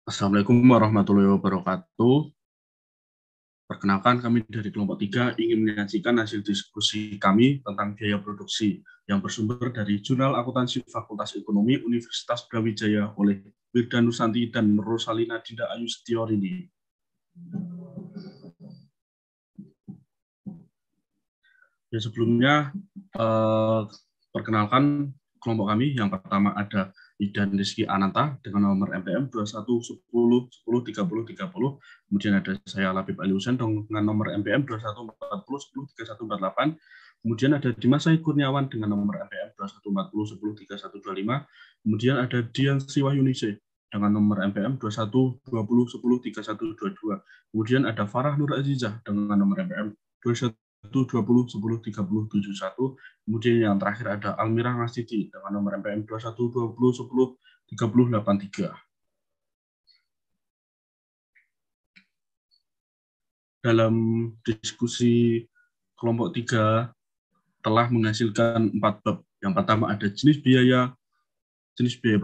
Assalamualaikum warahmatullahi wabarakatuh. Perkenalkan, kami dari kelompok 3 ingin menyajikan hasil diskusi kami tentang biaya produksi yang bersumber dari Jurnal Akuntansi Fakultas Ekonomi Universitas Brawijaya oleh Wirda Nusanti dan Rosalina Dinda Ayu Setiorini. Ya, sebelumnya perkenalkan kelompok kami. Yang pertama ada Idan Rizky Ananta dengan nomor MPM 2110103030. Kemudian ada saya Labib Ali Husain dengan nomor MPM 2140103148. Kemudian ada Dimas Said Kurniawan dengan nomor MPM 2140103125. Kemudian ada Dian Siwahyunise dengan nomor MPM 2120103122. Kemudian ada Farah Nur Azizah dengan nomor MPM 2120103071. Kemudian yang terakhir ada Almirah Ngasiti dengan nomor MPM 2120103083. Dalam diskusi kelompok 3 telah menghasilkan 4 bab. Yang pertama ada jenis biaya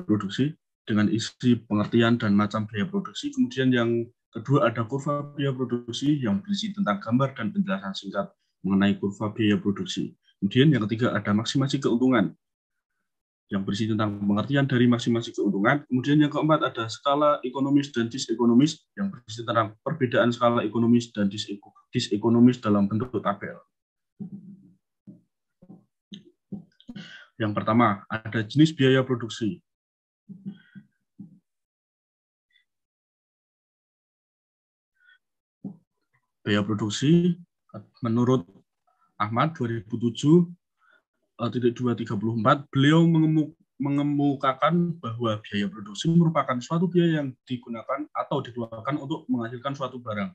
produksi dengan isi pengertian dan macam biaya produksi. Kemudian yang kedua ada kurva biaya produksi yang berisi tentang gambar dan penjelasan singkat mengenai kurva biaya produksi. Kemudian yang ketiga ada maksimasi keuntungan yang berisi tentang pengertian dari masing-masing keuntungan. Kemudian yang keempat ada skala ekonomis dan disekonomis yang berisi tentang perbedaan skala ekonomis dan disekonomis dalam bentuk tabel. Yang pertama ada jenis biaya produksi. Biaya produksi menurut Ahmad 2007-234, beliau mengemukakan bahwa biaya produksi merupakan suatu biaya yang digunakan atau dikeluarkan untuk menghasilkan suatu barang.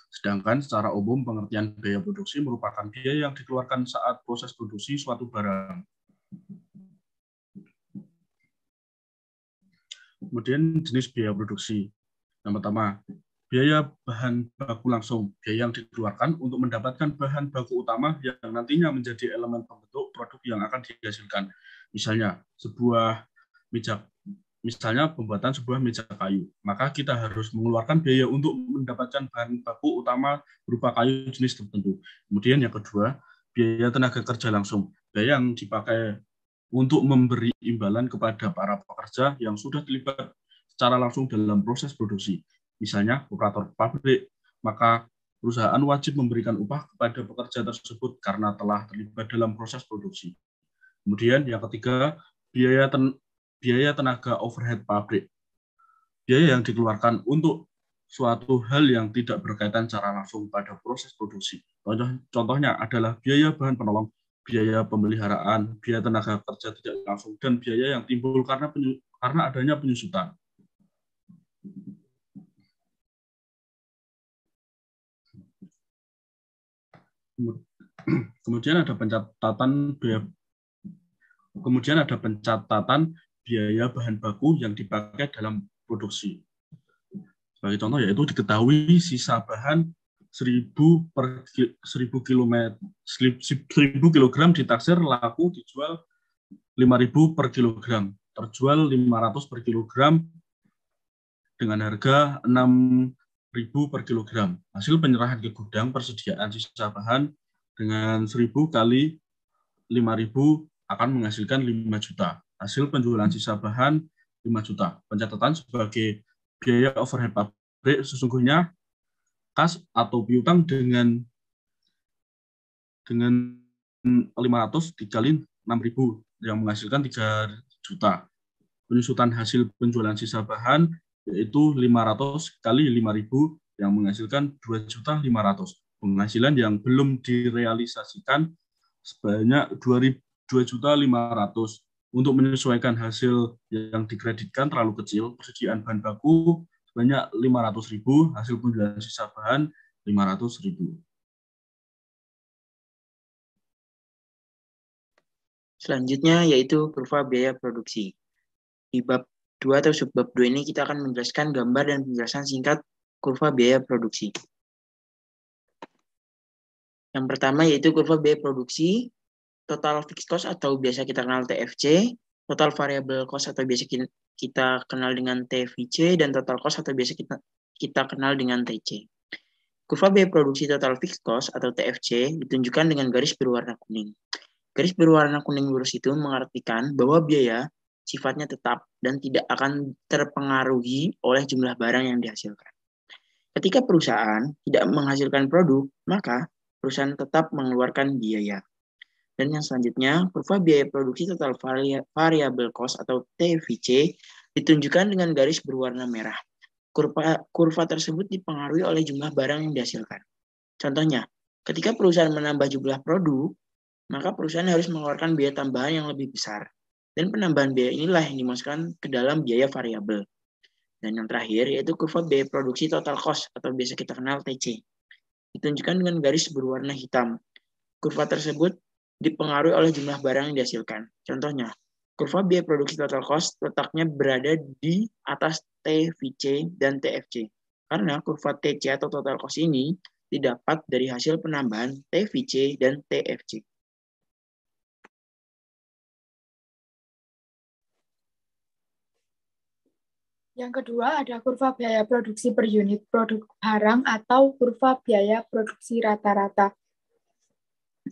Sedangkan secara umum pengertian biaya produksi merupakan biaya yang dikeluarkan saat proses produksi suatu barang. Kemudian jenis biaya produksi. Yang pertama, biaya bahan baku langsung, biaya yang dikeluarkan untuk mendapatkan bahan baku utama yang nantinya menjadi elemen pembentuk produk yang akan dihasilkan. Misalnya pembuatan sebuah meja kayu, maka kita harus mengeluarkan biaya untuk mendapatkan bahan baku utama berupa kayu jenis tertentu. Kemudian yang kedua, biaya tenaga kerja langsung, biaya yang dipakai untuk memberi imbalan kepada para pekerja yang sudah terlibat secara langsung dalam proses produksi. Misalnya operator pabrik, maka perusahaan wajib memberikan upah kepada pekerja tersebut karena telah terlibat dalam proses produksi. Kemudian yang ketiga, biaya tenaga overhead pabrik. Biaya yang dikeluarkan untuk suatu hal yang tidak berkaitan secara langsung pada proses produksi. Contohnya adalah biaya bahan penolong, biaya pemeliharaan, biaya tenaga kerja tidak langsung, dan biaya yang timbul karena adanya penyusutan. Kemudian ada pencatatan biaya bahan baku yang dipakai dalam produksi. Sebagai contoh yaitu diketahui sisa bahan 1000 kilogram ditaksir laku dijual 5.000 per kilogram, terjual 500 per kilogram dengan harga 6.000 per kilogram. Hasil penyerahan ke gudang persediaan sisa bahan dengan 1.000 kali 5.000 akan menghasilkan 5 juta. Hasil penjualan sisa bahan 5 juta. Pencatatan sebagai biaya overhead pabrik sesungguhnya kas atau piutang dengan 500 dikali 6.000 yang menghasilkan 3 juta. Penyusutan hasil penjualan sisa bahan yaitu 500 kali 5.000 yang menghasilkan 2.500.000. Penghasilan yang belum direalisasikan sebanyak 2.500.000. Untuk menyesuaikan hasil yang dikreditkan terlalu kecil, persediaan bahan baku sebanyak 500.000, hasil penjualan sisa bahan 500.000. Selanjutnya yaitu kurva biaya produksi. Di bab 2 atau subbab 2 ini kita akan menjelaskan gambar dan penjelasan singkat kurva biaya produksi. Yang pertama yaitu kurva biaya produksi, total fixed cost atau biasa kita kenal TFC, total variable cost atau biasa kita kenal dengan TVC, dan total cost atau biasa kita kenal dengan TC. Kurva biaya produksi total fixed cost atau TFC ditunjukkan dengan garis berwarna kuning. Garis berwarna kuning lurus itu mengartikan bahwa biaya sifatnya tetap dan tidak akan terpengaruhi oleh jumlah barang yang dihasilkan. Ketika perusahaan tidak menghasilkan produk, maka perusahaan tetap mengeluarkan biaya. Dan yang selanjutnya, kurva biaya produksi total variable cost atau TVC ditunjukkan dengan garis berwarna merah. Kurva tersebut dipengaruhi oleh jumlah barang yang dihasilkan. Contohnya, ketika perusahaan menambah jumlah produk, maka perusahaan harus mengeluarkan biaya tambahan yang lebih besar. Dan penambahan biaya inilah yang dimasukkan ke dalam biaya variabel. Dan yang terakhir yaitu kurva biaya produksi total cost atau biasa kita kenal TC. Ditunjukkan dengan garis berwarna hitam. Kurva tersebut dipengaruhi oleh jumlah barang yang dihasilkan. Contohnya, kurva biaya produksi total cost letaknya berada di atas TVC dan TFC. Karena kurva TC atau total cost ini didapat dari hasil penambahan TVC dan TFC. Yang kedua ada kurva biaya produksi per unit produk barang atau kurva biaya produksi rata-rata.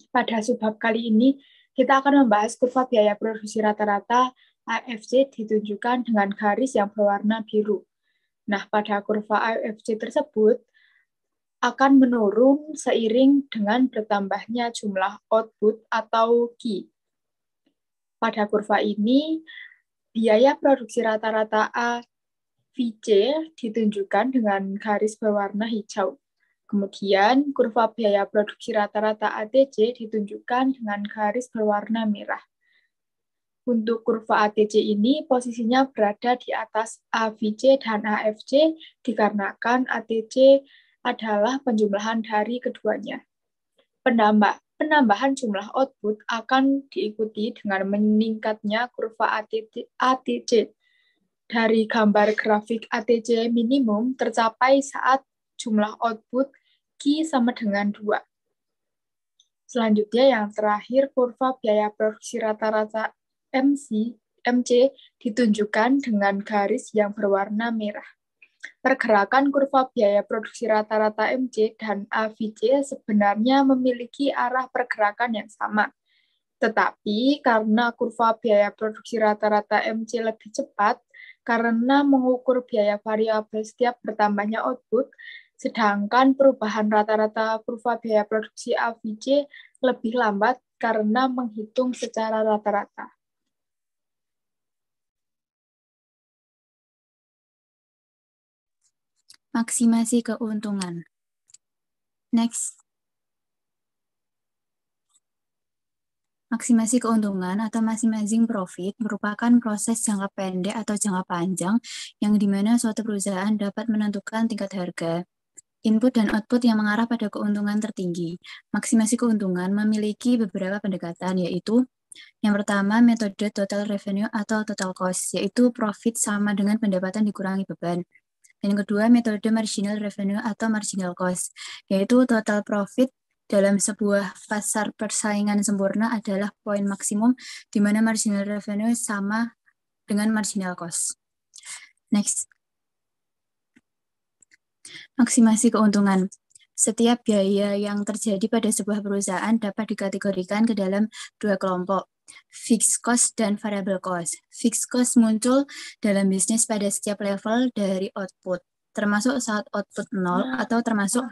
Pada subbab kali ini, kita akan membahas kurva biaya produksi rata-rata AFC ditunjukkan dengan garis yang berwarna biru. Nah, pada kurva AFC tersebut akan menurun seiring dengan bertambahnya jumlah output atau Q. Pada kurva ini, biaya produksi rata-rata AVC ditunjukkan dengan garis berwarna hijau. Kemudian, kurva biaya produksi rata-rata ATC ditunjukkan dengan garis berwarna merah. Untuk kurva ATC ini, posisinya berada di atas AVC dan AFC dikarenakan ATC adalah penjumlahan dari keduanya. Penambahan jumlah output akan diikuti dengan meningkatnya kurva ATC. Dari gambar grafik ATC minimum tercapai saat jumlah output Q sama dengan 2. Selanjutnya yang terakhir, kurva biaya produksi rata-rata MC ditunjukkan dengan garis yang berwarna merah. Pergerakan kurva biaya produksi rata-rata MC dan AVC sebenarnya memiliki arah pergerakan yang sama. Tetapi karena kurva biaya produksi rata-rata MC lebih cepat, karena mengukur biaya variabel setiap bertambahnya output, sedangkan perubahan rata-rata kurva biaya produksi AVC lebih lambat karena menghitung secara rata-rata. Maksimasi keuntungan. Next. Maksimasi keuntungan atau maximizing profit merupakan proses jangka pendek atau jangka panjang yang dimana suatu perusahaan dapat menentukan tingkat harga, input dan output yang mengarah pada keuntungan tertinggi. Maksimasi keuntungan memiliki beberapa pendekatan, yaitu yang pertama metode total revenue atau total cost, yaitu profit sama dengan pendapatan dikurangi beban. Dan yang kedua metode marginal revenue atau marginal cost, yaitu total profit dalam sebuah pasar persaingan sempurna adalah poin maksimum di mana marginal revenue sama dengan marginal cost. Next. Maksimasi keuntungan. Setiap biaya yang terjadi pada sebuah perusahaan dapat dikategorikan ke dalam dua kelompok, fixed cost dan variable cost. Fixed cost muncul dalam bisnis pada setiap level dari output, termasuk saat output 0 atau termasuk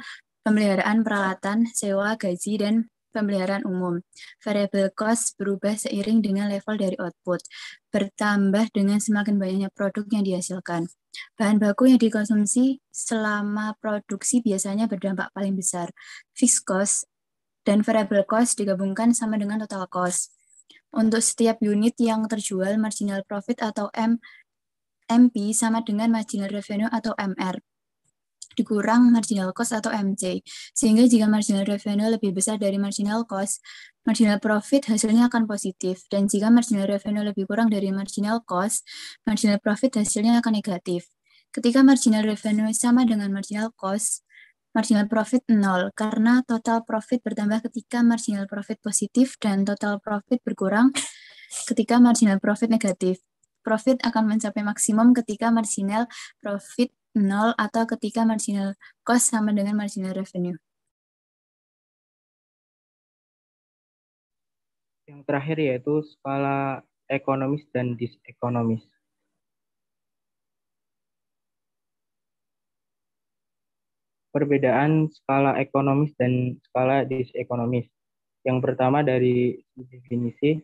pemeliharaan peralatan, sewa, gaji, dan pemeliharaan umum. Variable cost berubah seiring dengan level dari output, bertambah dengan semakin banyaknya produk yang dihasilkan. Bahan baku yang dikonsumsi selama produksi biasanya berdampak paling besar. Fixed cost dan variable cost digabungkan sama dengan total cost. Untuk setiap unit yang terjual, marginal profit atau MP sama dengan marginal revenue atau MR. Dikurang marginal cost atau MC. Sehingga jika marginal revenue lebih besar dari marginal cost, marginal profit hasilnya akan positif. Dan jika marginal revenue lebih kurang dari marginal cost, marginal profit hasilnya akan negatif. Ketika marginal revenue sama dengan marginal cost, marginal profit 0, karena total profit bertambah ketika marginal profit positif dan total profit berkurang ketika marginal profit negatif. Profit akan mencapai maksimum ketika marginal profit 0 atau ketika marginal cost sama dengan marginal revenue. Yang terakhir yaitu skala ekonomis dan disekonomis. Perbedaan skala ekonomis dan skala disekonomis. Yang pertama dari definisi,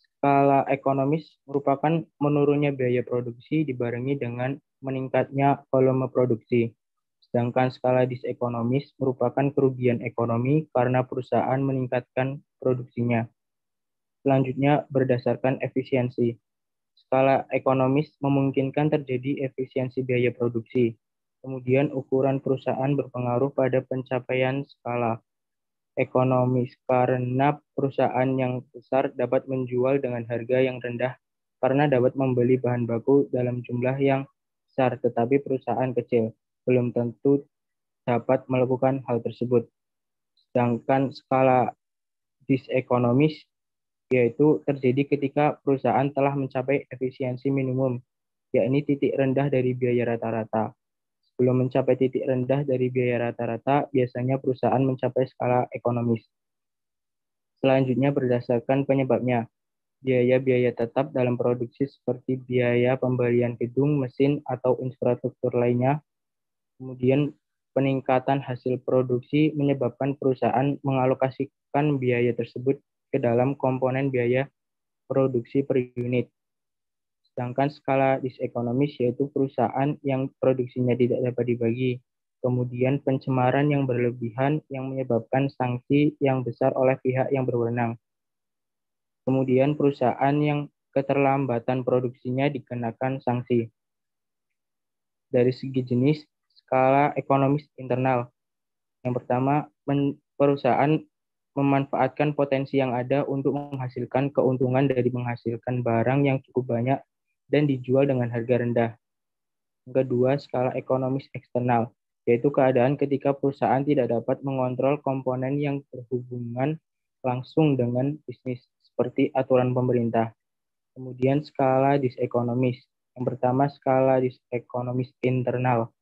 skala ekonomis merupakan menurunnya biaya produksi dibarengi dengan meningkatnya volume produksi. Sedangkan skala disekonomis merupakan kerugian ekonomi karena perusahaan meningkatkan produksinya. Selanjutnya berdasarkan efisiensi. Skala ekonomis memungkinkan terjadi efisiensi biaya produksi. Kemudian ukuran perusahaan berpengaruh pada pencapaian skala ekonomis karena perusahaan yang besar dapat menjual dengan harga yang rendah karena dapat membeli bahan baku dalam jumlah yang besar, tetapi perusahaan kecil belum tentu dapat melakukan hal tersebut. Sedangkan skala disekonomis yaitu terjadi ketika perusahaan telah mencapai efisiensi minimum, yakni titik rendah dari biaya rata-rata. Sebelum mencapai titik rendah dari biaya rata-rata, biasanya perusahaan mencapai skala ekonomis. Selanjutnya berdasarkan penyebabnya, biaya-biaya tetap dalam produksi seperti biaya pembelian gedung, mesin, atau infrastruktur lainnya. Kemudian peningkatan hasil produksi menyebabkan perusahaan mengalokasikan biaya tersebut ke dalam komponen biaya produksi per unit. Sedangkan skala disekonomis yaitu perusahaan yang produksinya tidak dapat dibagi. Kemudian pencemaran yang berlebihan yang menyebabkan sanksi yang besar oleh pihak yang berwenang. Kemudian perusahaan yang keterlambatan produksinya dikenakan sanksi. Dari segi jenis, skala ekonomis internal. Yang pertama, perusahaan memanfaatkan potensi yang ada untuk menghasilkan keuntungan dari menghasilkan barang yang cukup banyak dan dijual dengan harga rendah. Yang kedua, skala ekonomis eksternal, yaitu keadaan ketika perusahaan tidak dapat mengontrol komponen yang berhubungan langsung dengan bisnis, seperti aturan pemerintah. Kemudian skala disekonomis. Yang pertama, skala disekonomis internal,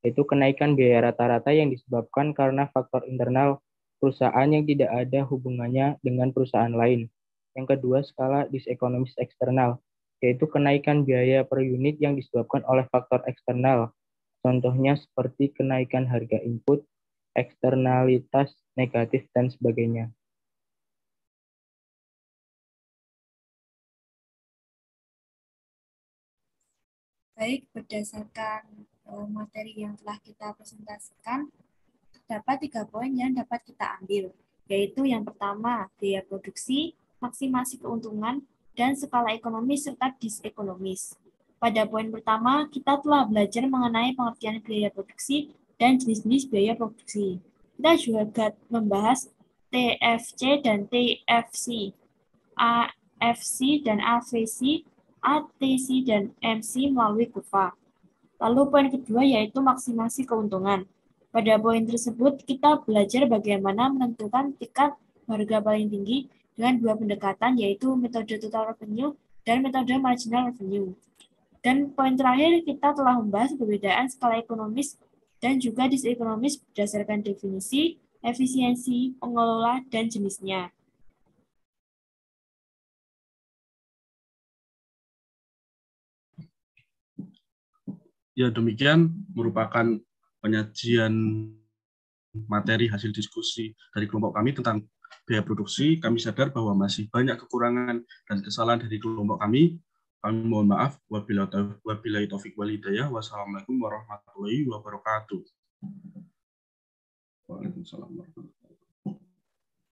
yaitu kenaikan biaya rata-rata yang disebabkan karena faktor internal perusahaan yang tidak ada hubungannya dengan perusahaan lain. Yang kedua, skala disekonomis eksternal, yaitu kenaikan biaya per unit yang disebabkan oleh faktor eksternal. Contohnya seperti kenaikan harga input, eksternalitas negatif, dan sebagainya. Baik, berdasarkan materi yang telah kita presentasikan, terdapat 3 poin yang dapat kita ambil, yaitu yang pertama, biaya produksi, maksimasi keuntungan, dan skala ekonomis serta disekonomis. Pada poin pertama, kita telah belajar mengenai pengertian biaya produksi dan jenis-jenis biaya produksi. Kita juga membahas TFC dan TFC, AFC dan AVC, ATC dan MC melalui kurva. Lalu poin kedua yaitu maksimasi keuntungan. Pada poin tersebut, kita belajar bagaimana menentukan tingkat harga paling tinggi dengan 2 pendekatan, yaitu metode total revenue dan metode marginal revenue. Dan poin terakhir, kita telah membahas perbedaan skala ekonomis dan juga disekonomis berdasarkan definisi, efisiensi, pengelola, dan jenisnya. Ya, demikian merupakan penyajian materi hasil diskusi dari kelompok kami tentang biaya produksi. Kami sadar bahwa masih banyak kekurangan dan kesalahan dari kelompok kami. Kami mohon maaf. Wabillahi taufiq wal hidayah. Wassalamualaikum warahmatullahi wabarakatuh. Waalaikumsalam warahmatullahi wabarakatuh.